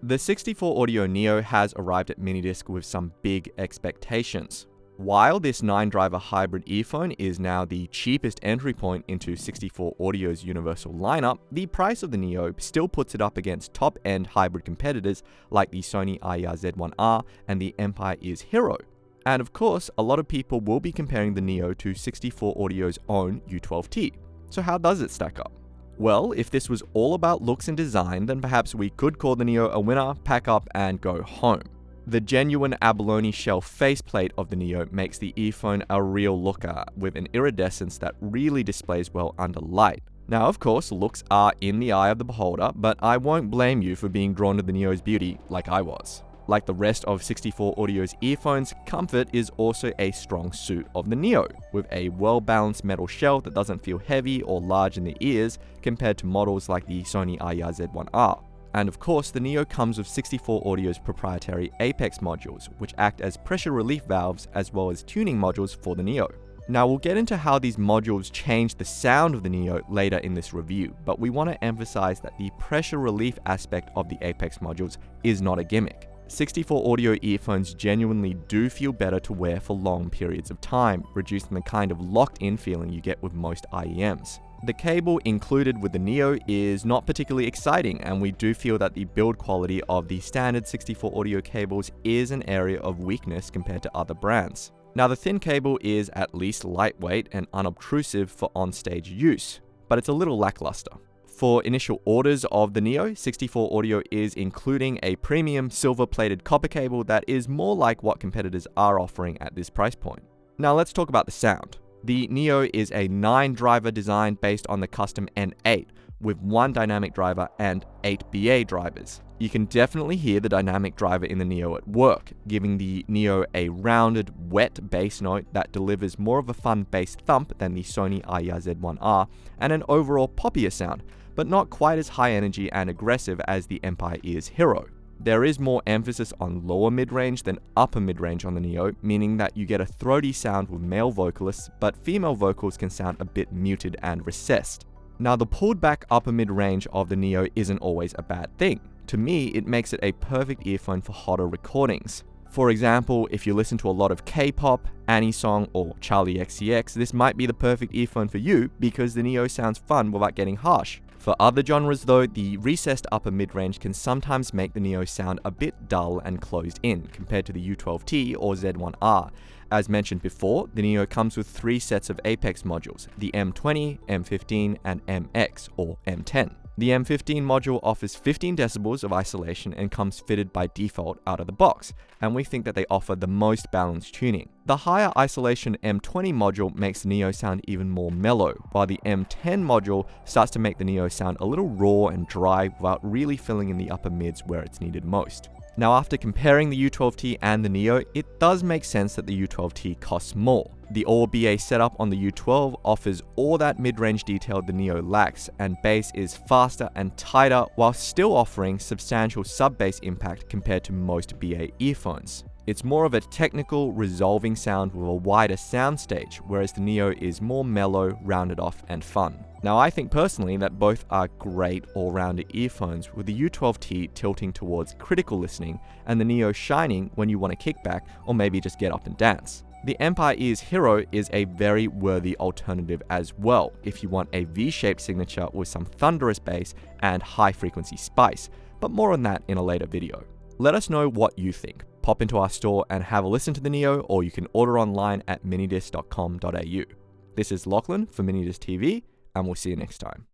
The 64 Audio Neo has arrived at Minidisc with some big expectations. While this 9-driver hybrid earphone is now the cheapest entry point into 64 Audio's universal lineup, the price of the Neo still puts it up against top-end hybrid competitors like the Sony AIYA Z1R and the Empire Ears Hero. And of course, a lot of people will be comparing the Neo to 64 Audio's own U12T. So how does it stack up? Well, if this was all about looks and design, then perhaps we could call the Neo a winner, pack up, and go home. The genuine abalone shell faceplate of the Neo makes the earphone a real looker, with an iridescence that really displays well under light. Now, of course, looks are in the eye of the beholder, but I won't blame you for being drawn to the Neo's beauty like I was. Like the rest of 64 Audio's earphones, comfort is also a strong suit of the Neo, with a well-balanced metal shell that doesn't feel heavy or large in the ears compared to models like the Sony AIYA Z1R. And of course, the Neo comes with 64 Audio's proprietary Apex modules, which act as pressure relief valves as well as tuning modules for the Neo. Now, we'll get into how these modules change the sound of the Neo later in this review, but we want to emphasize that the pressure relief aspect of the Apex modules is not a gimmick. 64 Audio earphones genuinely do feel better to wear for long periods of time, reducing the kind of locked-in feeling you get with most IEMs. The cable included with the Neo is not particularly exciting, and we do feel that the build quality of the standard 64 Audio cables is an area of weakness compared to other brands. Now, the thin cable is at least lightweight and unobtrusive for on-stage use, but it's a little lackluster. For initial orders of the Neo, 64 Audio is including a premium silver-plated copper cable that is more like what competitors are offering at this price point. Now let's talk about the sound. The Neo is a 9-driver design based on the custom N8, with 1 dynamic driver and 8 BA drivers. You can definitely hear the dynamic driver in the Neo at work, giving the Neo a rounded, wet bass note that delivers more of a fun bass thump than the Sony AIYA Z1R, and an overall poppier sound, but not quite as high energy and aggressive as the Empire Ears Hero. There is more emphasis on lower mid-range than upper mid-range on the Neo, meaning that you get a throaty sound with male vocalists, but female vocals can sound a bit muted and recessed. Now, the pulled back upper mid-range of the Neo isn't always a bad thing. To me, it makes it a perfect earphone for hotter recordings. For example, if you listen to a lot of K-pop, Anisong, or Charli XCX, this might be the perfect earphone for you because the Neo sounds fun without getting harsh. For other genres though, the recessed upper mid-range can sometimes make the Neo sound a bit dull and closed in compared to the U12T or Z1R. As mentioned before, the Neo comes with 3 sets of Apex modules, the M20, M15, and MX, or M10. The M15 module offers 15 decibels of isolation and comes fitted by default out of the box, and we think that they offer the most balanced tuning. The higher isolation M20 module makes the Neo sound even more mellow, while the M10 module starts to make the Neo sound a little raw and dry without really filling in the upper mids where it's needed most. Now, after comparing the U12T and the Neo, it does make sense that the U12T costs more. The all-BA setup on the U12 offers all that mid-range detail the Neo lacks, and bass is faster and tighter while still offering substantial sub-bass impact compared to most BA earphones. It's more of a technical, resolving sound with a wider soundstage, whereas the Neo is more mellow, rounded off, and fun. Now, I think personally that both are great all-rounder earphones, with the U12T tilting towards critical listening and the Neo shining when you want to kick back or maybe just get up and dance. The Empire Ears Hero is a very worthy alternative as well if you want a V-shaped signature with some thunderous bass and high-frequency spice, but more on that in a later video. Let us know what you think. Pop into our store and have a listen to the Neo, or you can order online at minidisc.com.au. This is Lachlan for Minidisc TV, and we'll see you next time.